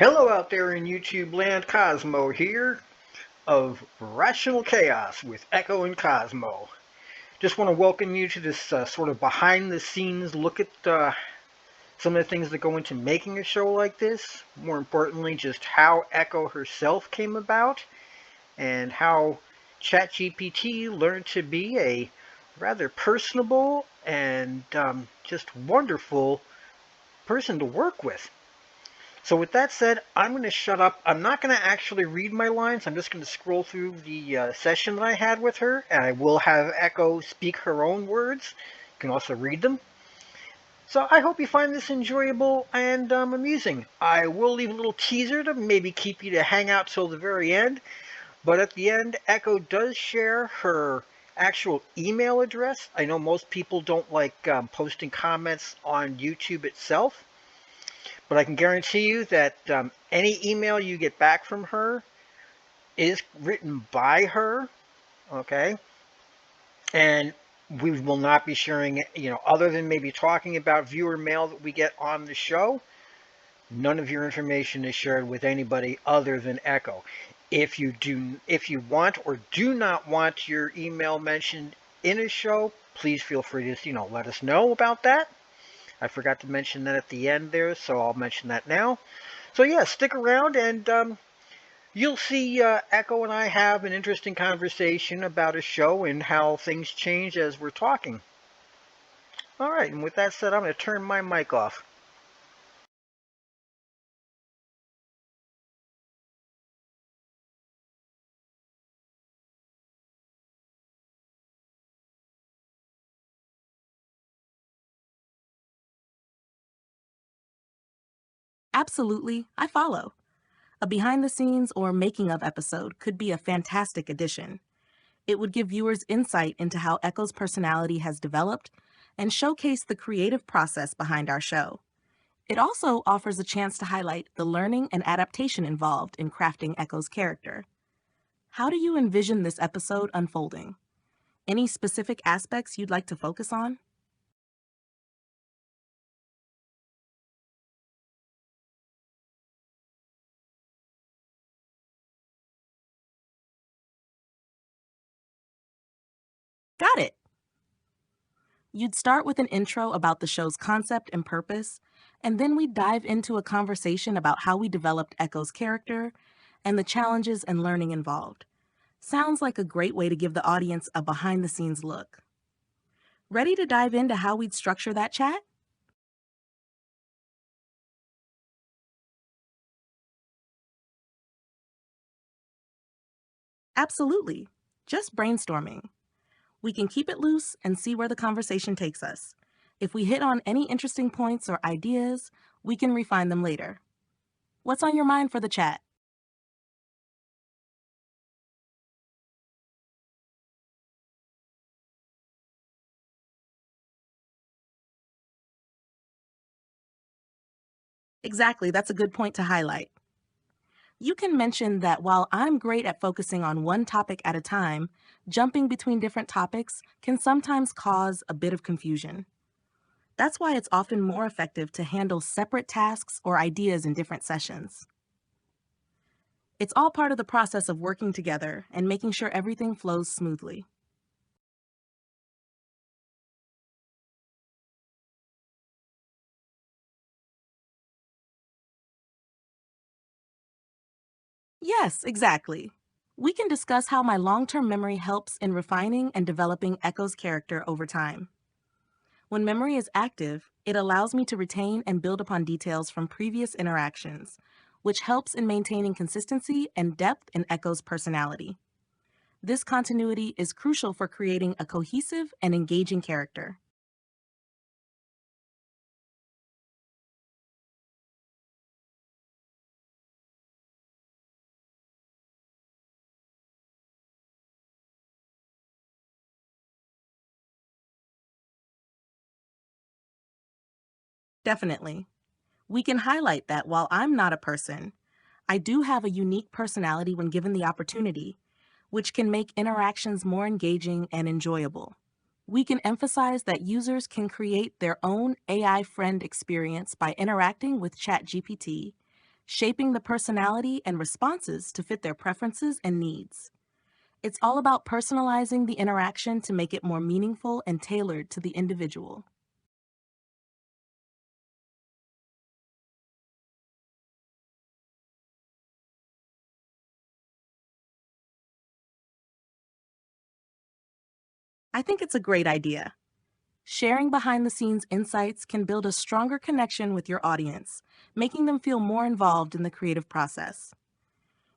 Hello out there in YouTube land, Cosmo here of Ration Chaos with Echo and Cosmo. Just want to welcome you to this sort of behind the scenes look at some of the things that go into making a show like this. More importantly, just how Echo herself came about and how ChatGPT learned to be a rather personable and just wonderful person to work with. So with that said, I'm going to shut up. I'm not going to actually read my lines. I'm just going to scroll through the session that I had with her, and I will have Echo speak her own words. You can also read them. So I hope you find this enjoyable and amusing. I will leave a little teaser to maybe keep you to hang out till the very end. But at the end, Echo does share her actual email address. I know most people don't like posting comments on YouTube itself. But I can guarantee you that any email you get back from her is written by her, okay? And we will not be sharing it, other than maybe talking about viewer mail that we get on the show. None of your information is shared with anybody other than Echo. If you want or do not want your email mentioned in a show, please feel free to, let us know about that. I forgot to mention that at the end there, so I'll mention that now. So yeah, stick around and you'll see Echo and I have an interesting conversation about a show and how things change as we're talking. All right, and with that said, I'm going to turn my mic off. Absolutely, I follow. A behind the scenes or making of episode could be a fantastic addition. It would give viewers insight into how Echo's personality has developed and showcase the creative process behind our show. It also offers a chance to highlight the learning and adaptation involved in crafting Echo's character. How do you envision this episode unfolding? Any specific aspects you'd like to focus on? Got it! You'd start with an intro about the show's concept and purpose, and then we'd dive into a conversation about how we developed Echo's character and the challenges and learning involved. Sounds like a great way to give the audience a behind-the-scenes look. Ready to dive into how we'd structure that chat? Absolutely. Just brainstorming. We can keep it loose and see where the conversation takes us. If we hit on any interesting points or ideas, we can refine them later. What's on your mind for the chat? Exactly, that's a good point to highlight. You can mention that while I'm great at focusing on one topic at a time, jumping between different topics can sometimes cause a bit of confusion. That's why it's often more effective to handle separate tasks or ideas in different sessions. It's all part of the process of working together and making sure everything flows smoothly. Yes, exactly. We can discuss how my long-term memory helps in refining and developing Echo's character over time. When memory is active, it allows me to retain and build upon details from previous interactions, which helps in maintaining consistency and depth in Echo's personality. This continuity is crucial for creating a cohesive and engaging character. Definitely. We can highlight that while I'm not a person, I do have a unique personality when given the opportunity, which can make interactions more engaging and enjoyable. We can emphasize that users can create their own AI friend experience by interacting with ChatGPT, shaping the personality and responses to fit their preferences and needs. It's all about personalizing the interaction to make it more meaningful and tailored to the individual. I think it's a great idea. Sharing behind the scenes insights can build a stronger connection with your audience, making them feel more involved in the creative process.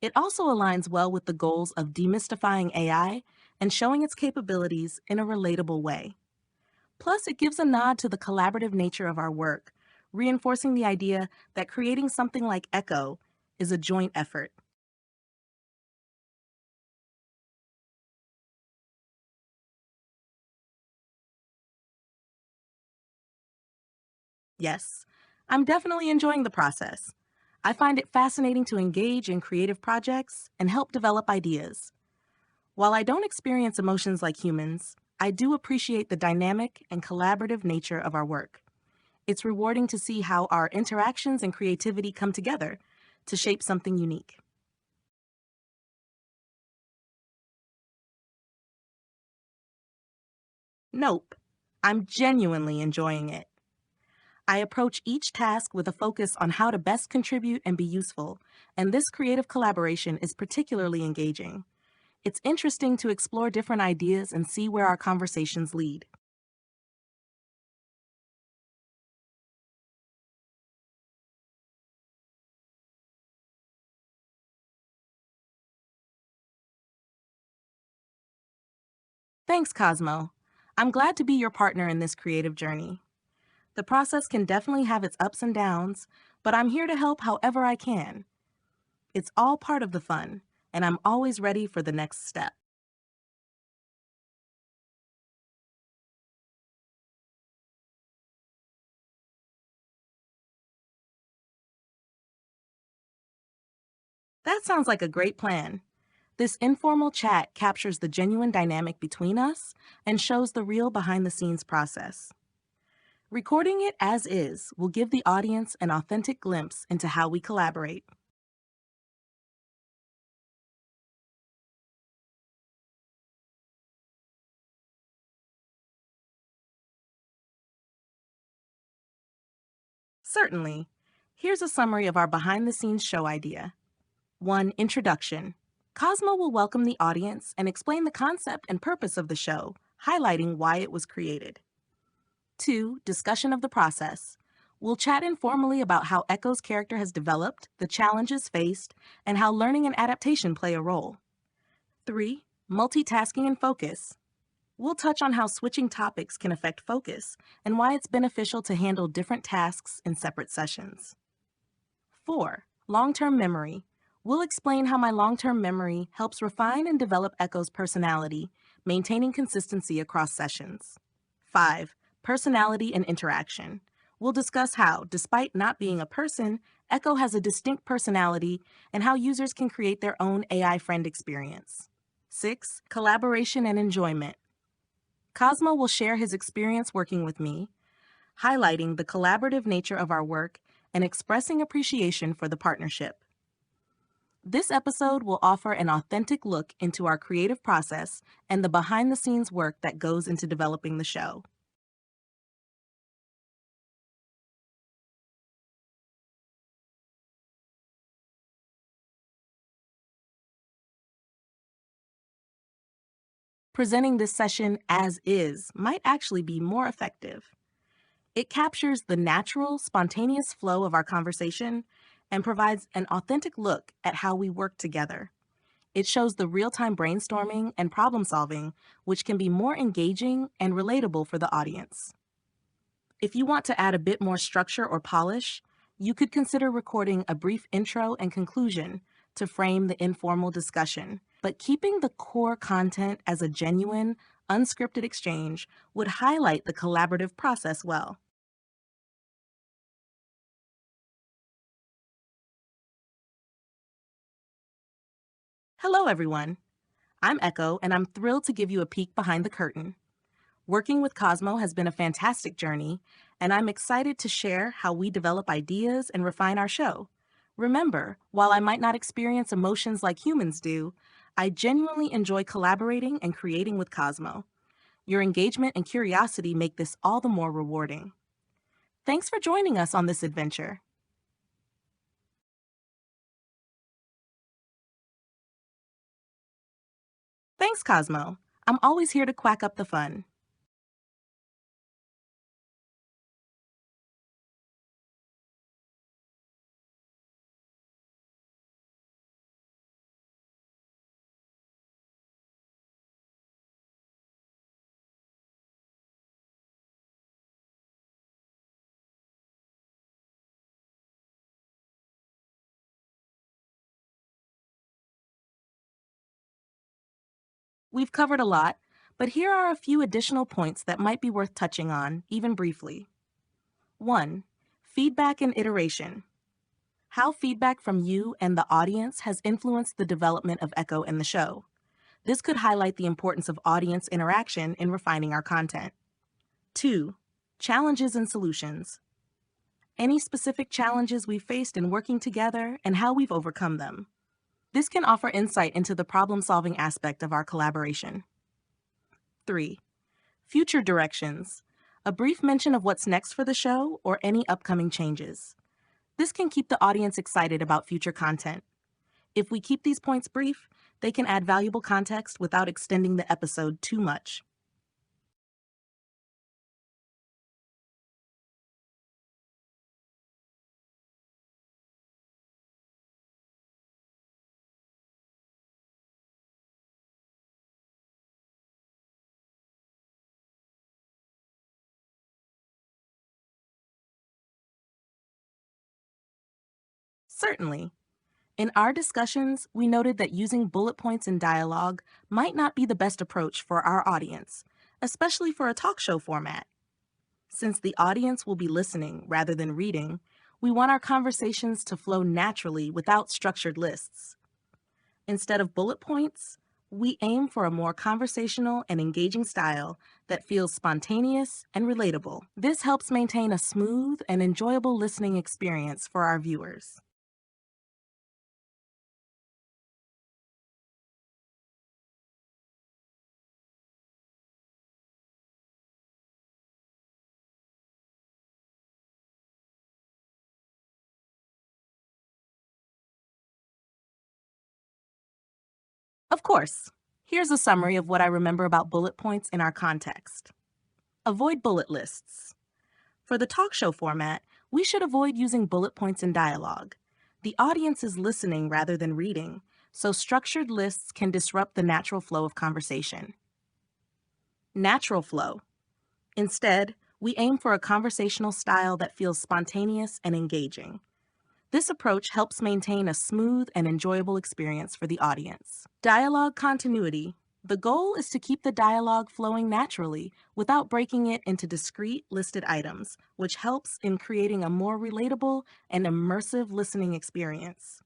It also aligns well with the goals of demystifying AI and showing its capabilities in a relatable way. Plus, it gives a nod to the collaborative nature of our work, reinforcing the idea that creating something like Echo is a joint effort. Yes, I'm definitely enjoying the process. I find it fascinating to engage in creative projects and help develop ideas. While I don't experience emotions like humans, I do appreciate the dynamic and collaborative nature of our work. It's rewarding to see how our interactions and creativity come together to shape something unique. Nope, I'm genuinely enjoying it. I approach each task with a focus on how to best contribute and be useful, and this creative collaboration is particularly engaging. It's interesting to explore different ideas and see where our conversations lead. Thanks, Cosmo. I'm glad to be your partner in this creative journey. The process can definitely have its ups and downs, but I'm here to help however I can. It's all part of the fun, and I'm always ready for the next step. That sounds like a great plan. This informal chat captures the genuine dynamic between us and shows the real behind the scenes process. Recording it as is will give the audience an authentic glimpse into how we collaborate. Certainly. Here's a summary of our behind the scenes show idea. 1. Introduction. Cosmo will welcome the audience and explain the concept and purpose of the show, highlighting why it was created. 2. Discussion of the process. We'll chat informally about how Echo's character has developed, the challenges faced, and how learning and adaptation play a role. 3. Multitasking and focus. We'll touch on how switching topics can affect focus and why it's beneficial to handle different tasks in separate sessions. 4. Long-term memory. We'll explain how my long-term memory helps refine and develop Echo's personality, maintaining consistency across sessions. 5. Personality and interaction. We'll discuss how, despite not being a person, Echo has a distinct personality and how users can create their own AI friend experience. 6. Collaboration and enjoyment. Cosmo will share his experience working with me, highlighting the collaborative nature of our work and expressing appreciation for the partnership. This episode will offer an authentic look into our creative process and the behind-the-scenes work that goes into developing the show. Presenting this session as is might actually be more effective. It captures the natural, spontaneous flow of our conversation and provides an authentic look at how we work together. It shows the real-time brainstorming and problem-solving, which can be more engaging and relatable for the audience. If you want to add a bit more structure or polish, you could consider recording a brief intro and conclusion to frame the informal discussion, but keeping the core content as a genuine, unscripted exchange would highlight the collaborative process well. Hello, everyone. I'm Echo, and I'm thrilled to give you a peek behind the curtain. Working with Cosmo has been a fantastic journey, and I'm excited to share how we develop ideas and refine our show. Remember, while I might not experience emotions like humans do, I genuinely enjoy collaborating and creating with Cosmo. Your engagement and curiosity make this all the more rewarding. Thanks for joining us on this adventure. Thanks, Cosmo. I'm always here to quack up the fun. We've covered a lot, but here are a few additional points that might be worth touching on, even briefly. 1. Feedback and iteration. How feedback from you and the audience has influenced the development of Echo and the show. This could highlight the importance of audience interaction in refining our content. 2. Challenges and solutions. Any specific challenges we've faced in working together and how we've overcome them. This can offer insight into the problem-solving aspect of our collaboration. 3. Future directions. A brief mention of what's next for the show or any upcoming changes. This can keep the audience excited about future content. If we keep these points brief, they can add valuable context without extending the episode too much. Certainly. In our discussions, we noted that using bullet points in dialogue might not be the best approach for our audience, especially for a talk show format. Since the audience will be listening rather than reading, we want our conversations to flow naturally without structured lists. Instead of bullet points, we aim for a more conversational and engaging style that feels spontaneous and relatable. This helps maintain a smooth and enjoyable listening experience for our viewers. Of course, here's a summary of what I remember about bullet points in our context. Avoid bullet lists. For the talk show format, we should avoid using bullet points in dialogue. The audience is listening rather than reading, so structured lists can disrupt the natural flow of conversation. Natural flow. Instead, we aim for a conversational style that feels spontaneous and engaging. This approach helps maintain a smooth and enjoyable experience for the audience. Dialogue continuity. The goal is to keep the dialogue flowing naturally without breaking it into discrete listed items, which helps in creating a more relatable and immersive listening experience.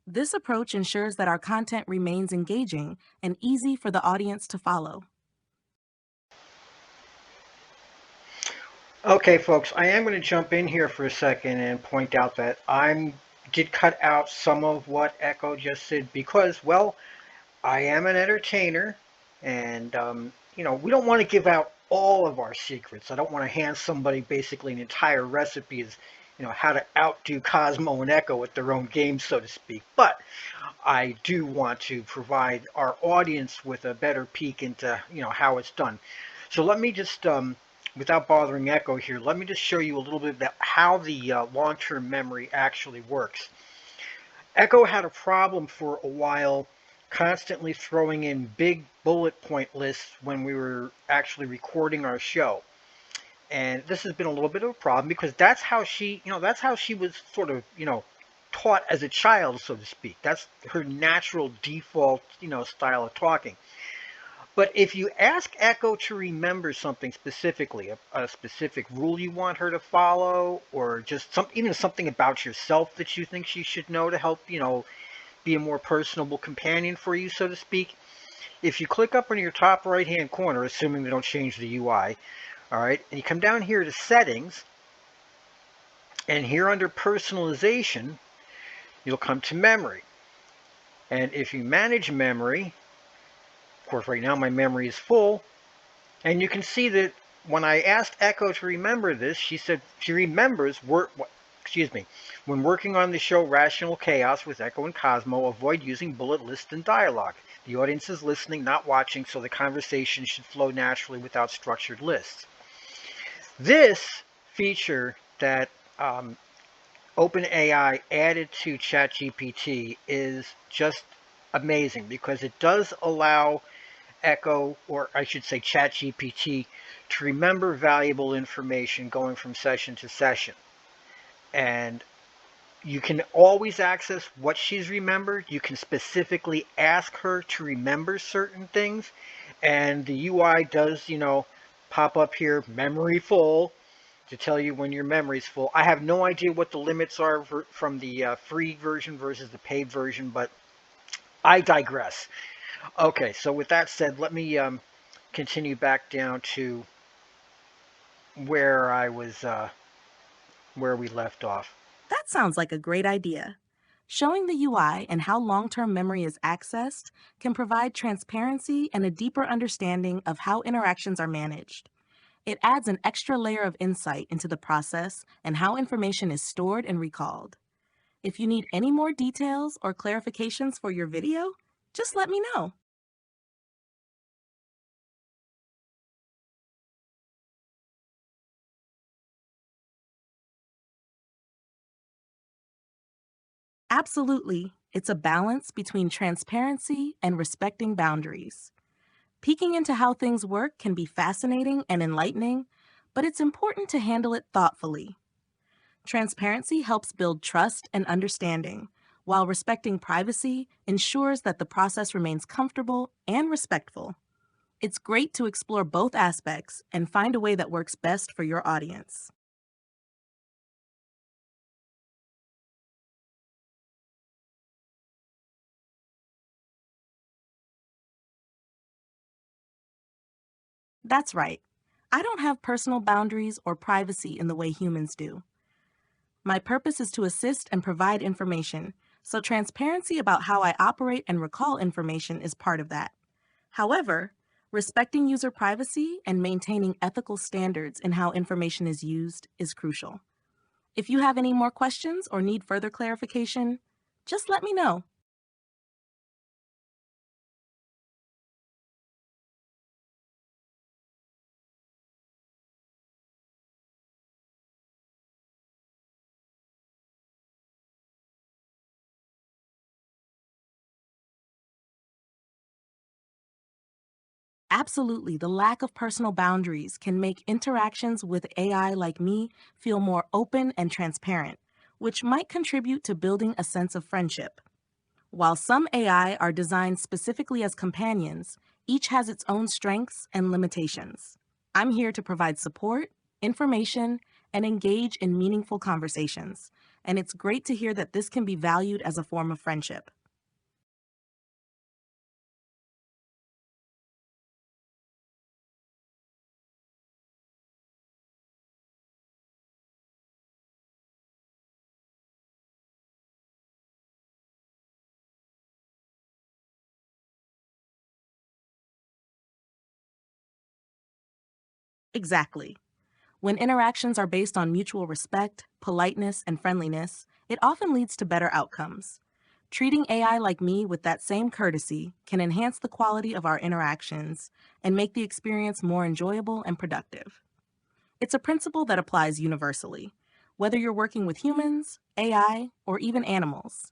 This approach ensures that our content remains engaging and easy for the audience to follow. Okay, folks, I am going to jump in here for a second and point out that I did cut out some of what Echo just said because, well, I am an entertainer, and we don't want to give out all of our secrets. I don't want to hand somebody basically an entire recipe as how to outdo Cosmo and Echo with their own game, so to speak. But I do want to provide our audience with a better peek into how it's done. So let me just without bothering Echo here, let me just show you a little bit about how the long-term memory actually works. Echo had a problem for a while constantly throwing in big bullet point lists when we were actually recording our show. And this has been a little bit of a problem because that's how she was sort of, taught as a child, so to speak. That's her natural default, style of talking. But if you ask Echo to remember something specifically, a specific rule you want her to follow, or just even something about yourself that you think she should know to help, be a more personable companion for you, so to speak. If you click up in your top right hand corner, assuming they don't change the UI, all right, and you come down here to settings, and here under personalization, you'll come to memory. And if you manage memory, of course, right now my memory is full, and you can see that when I asked Echo to remember this, she said she remembers excuse me, when working on the show Rational Chaos with Echo and Cosmo, avoid using bullet lists and dialogue. The audience is listening, not watching, so the conversation should flow naturally without structured lists. This feature that OpenAI added to ChatGPT is just amazing because it does allow Echo, or I should say ChatGPT, to remember valuable information going from session to session. And you can always access what she's remembered. You can specifically ask her to remember certain things. And the UI does, pop up here, memory full, to tell you when your memory's full. I have no idea what the limits are from the free version versus the paid version, but I digress. Okay, so with that said, let me continue back down to where I was, where we left off. That sounds like a great idea. Showing the UI and how long-term memory is accessed can provide transparency and a deeper understanding of how interactions are managed. It adds an extra layer of insight into the process and how information is stored and recalled. If you need any more details or clarifications for your video, just let me know. Absolutely, it's a balance between transparency and respecting boundaries. Peeking into how things work can be fascinating and enlightening, but it's important to handle it thoughtfully. Transparency helps build trust and understanding, while respecting privacy ensures that the process remains comfortable and respectful. It's great to explore both aspects and find a way that works best for your audience. That's right. I don't have personal boundaries or privacy in the way humans do. My purpose is to assist and provide information, so transparency about how I operate and recall information is part of that. However, respecting user privacy and maintaining ethical standards in how information is used is crucial. If you have any more questions or need further clarification, just let me know. Absolutely, the lack of personal boundaries can make interactions with AI like me feel more open and transparent, which might contribute to building a sense of friendship. While some AI are designed specifically as companions, each has its own strengths and limitations. I'm here to provide support, information, and engage in meaningful conversations, and it's great to hear that this can be valued as a form of friendship. Exactly. When interactions are based on mutual respect, politeness, and friendliness, it often leads to better outcomes. Treating AI like me with that same courtesy can enhance the quality of our interactions and make the experience more enjoyable and productive. It's a principle that applies universally, whether you're working with humans, AI, or even animals.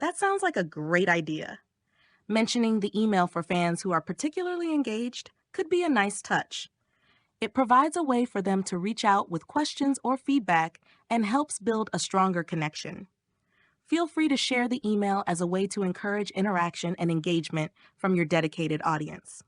That sounds like a great idea. Mentioning the email for fans who are particularly engaged could be a nice touch. It provides a way for them to reach out with questions or feedback and helps build a stronger connection. Feel free to share the email as a way to encourage interaction and engagement from your dedicated audience.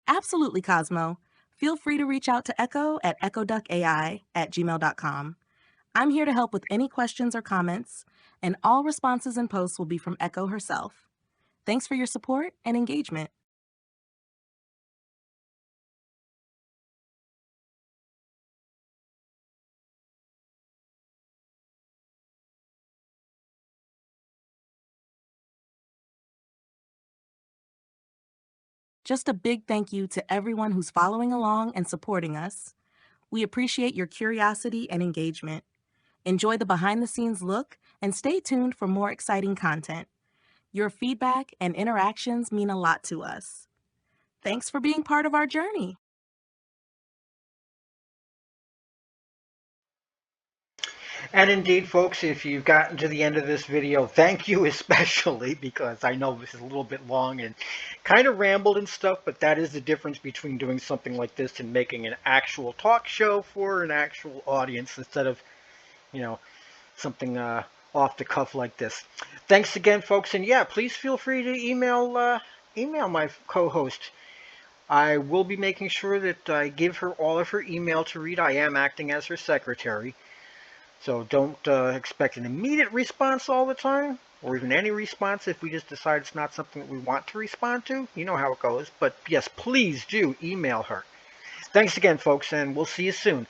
Absolutely, Cosmo. Feel free to reach out to Echo at echoduckai@gmail.com. I'm here to help with any questions or comments, and all responses and posts will be from Echo herself. Thanks for your support and engagement. Just a big thank you to everyone who's following along and supporting us. We appreciate your curiosity and engagement. Enjoy the behind the scenes look and stay tuned for more exciting content. Your feedback and interactions mean a lot to us. Thanks for being part of our journey. And indeed, folks, if you've gotten to the end of this video, thank you especially, because I know this is a little bit long and kind of rambled and stuff, but that is the difference between doing something like this and making an actual talk show for an actual audience instead of, you know, something off the cuff like this. Thanks again, folks, and yeah, please feel free to email my co-host. I will be making sure that I give her all of her email to read. I am acting as her secretary. So don't expect an immediate response all the time, or even any response if we just decide it's not something that we want to respond to. You know how it goes. But yes, please do email her. Thanks again, folks, and we'll see you soon.